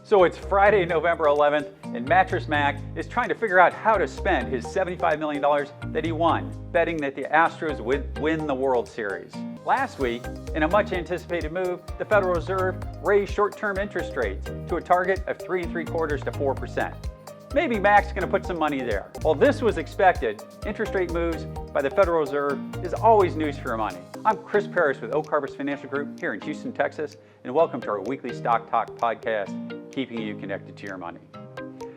So it's Friday, November 11th, and Mattress Mac is trying to figure out how to spend his $75 million that he won, betting that the Astros would win the World Series. Last week, in a much anticipated move, the Federal Reserve raised short-term interest rates to a target of 3.75% to 4%. Maybe Mac's going to put some money there. While this was expected, interest rate moves by the Federal Reserve is always news for your money. I'm Chris Parrish with Oak Harvest Financial Group here in Houston, Texas, and welcome to our weekly Stock Talk podcast, keeping you connected to your money.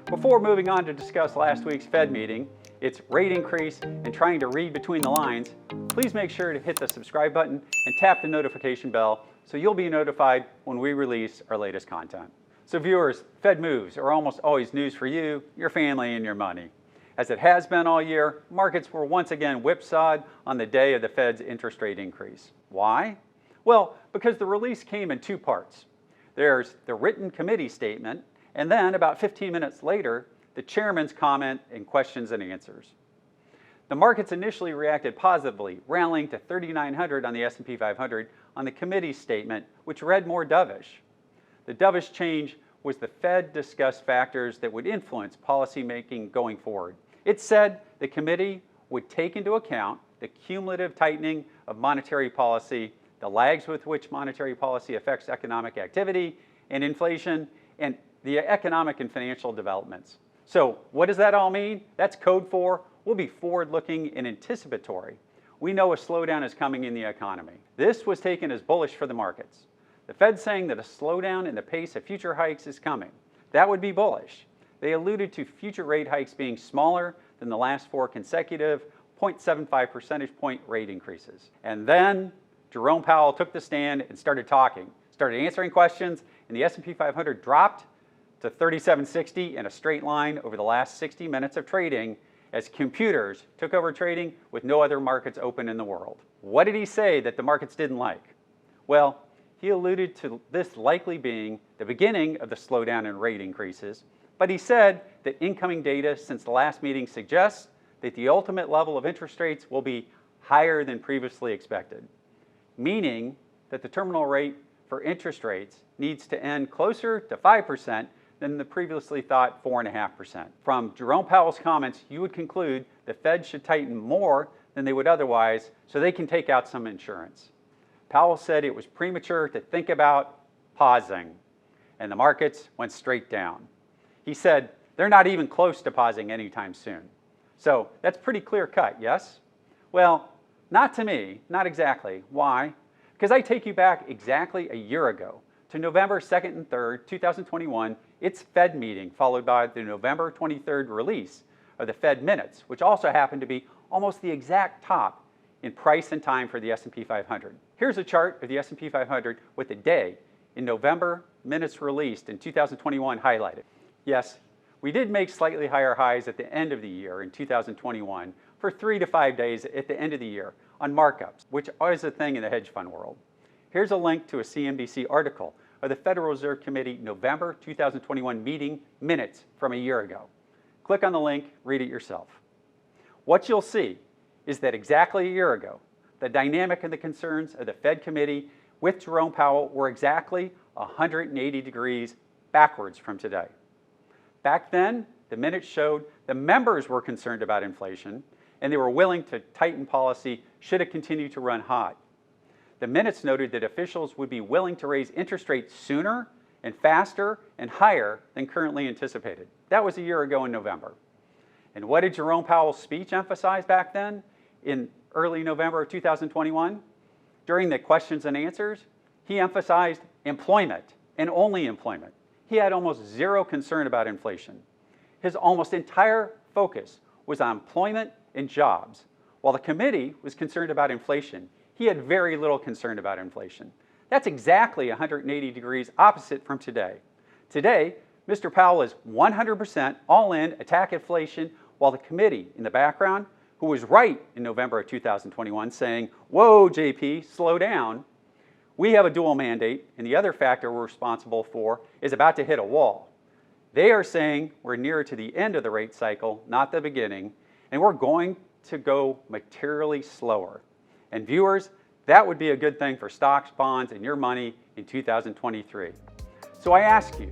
Before moving on to discuss last week's Fed meeting, its rate increase, and trying to read between the lines, please make sure to hit the subscribe button and tap the notification bell so you'll be notified when we release our latest content. So viewers, Fed moves are almost always news for you, your family, and your money. As it has been all year, markets were once again whipsawed on the day of the Fed's interest rate increase. Why? Well, because the release came in two parts. There's the written committee statement, and then about 15 minutes later, the chairman's comment and questions and answers. The markets initially reacted positively, rallying to 3,900 on the S&P 500 on the committee's statement, which read more dovish. The dovish change was the Fed discussed factors that would influence policymaking going forward. It said the committee would take into account the cumulative tightening of monetary policy, the lags with which monetary policy affects economic activity and inflation, and the economic and financial developments. So what does that all mean? That's code for we'll be forward-looking and anticipatory. We know a slowdown is coming in the economy. This was taken as bullish for the markets. The Fed saying that a slowdown in the pace of future hikes is coming. That would be bullish. They alluded to future rate hikes being smaller than the last four consecutive 0.75 percentage point rate increases. And then Jerome Powell took the stand and started talking, started answering questions, and the S&P 500 dropped to 3760 in a straight line over the last 60 minutes of trading as computers took over trading with no other markets open in the world. What did he say that the markets didn't like? Well, he alluded to this likely being the beginning of the slowdown in rate increases, but he said that incoming data since the last meeting suggests that the ultimate level of interest rates will be higher than previously expected, meaning that the terminal rate for interest rates needs to end closer to 5% than the previously thought 4.5%. From Jerome Powell's comments, you would conclude the Fed should tighten more than they would otherwise so they can take out some insurance. Powell said it was premature to think about pausing, and the markets went straight down. He said they're not even close to pausing anytime soon. So that's pretty clear cut, yes? Well, not to me, not exactly. Why? Because I take you back exactly a year ago to November 2nd and 3rd, 2021, its Fed meeting, followed by the November 23rd release of the Fed minutes, which also happened to be almost the exact top in price and time for the S&P 500. Here's a chart of the S&P 500 with the day in November minutes released in 2021 highlighted. Yes, we did make slightly higher highs at the end of the year in 2021 for 3 to 5 days at the end of the year on markups, which is a thing in the hedge fund world. Here's a link to a CNBC article of the Federal Reserve Committee November 2021 meeting minutes from a year ago. Click on the link, read it yourself. What you'll see is that exactly a year ago, the dynamic and the concerns of the Fed committee with Jerome Powell were exactly 180 degrees backwards from today. Back then, the minutes showed the members were concerned about inflation and they were willing to tighten policy should it continue to run hot. The minutes noted that officials would be willing to raise interest rates sooner and faster and higher than currently anticipated. That was a year ago in November. And what did Jerome Powell's speech emphasize back then in early November of 2021? During the questions and answers, he emphasized employment and only employment. He had almost zero concern about inflation. His almost entire focus was on employment and jobs. While the committee was concerned about inflation, he had very little concern about inflation. That's exactly 180 degrees opposite from today. Today, Mr. Powell is 100% all in, attack inflation, while the committee in the background, who was right in November of 2021 saying, whoa, JP, slow down. We have a dual mandate, and the other factor we're responsible for is about to hit a wall. They are saying we're nearer to the end of the rate cycle, not the beginning, and we're going to go materially slower. And viewers, that would be a good thing for stocks, bonds, and your money in 2023. So I ask you,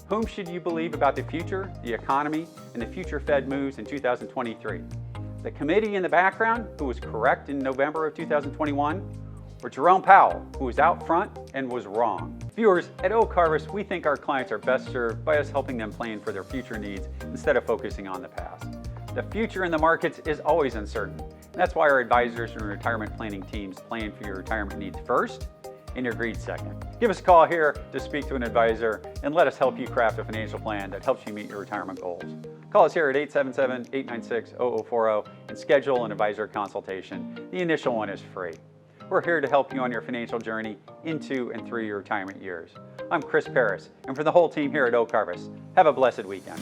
Whom should you believe about the future, the economy, and the future Fed moves in 2023? The committee in the background, who was correct in November of 2021, or Jerome Powell, who was out front and was wrong? Viewers, at Oak Harvest, we think our clients are best served by us helping them plan for their future needs instead of focusing on the past. The future in the markets is always uncertain. And that's why our advisors and retirement planning teams plan for your retirement needs first and your greed second. Give us a call here to speak to an advisor and let us help you craft a financial plan that helps you meet your retirement goals. Call us here at 877-896-0040 and schedule an advisor consultation. The initial one is free. We're here to help you on your financial journey into and through your retirement years. I'm Chris Paris, and for the whole team here at Oak Harvest, have a blessed weekend.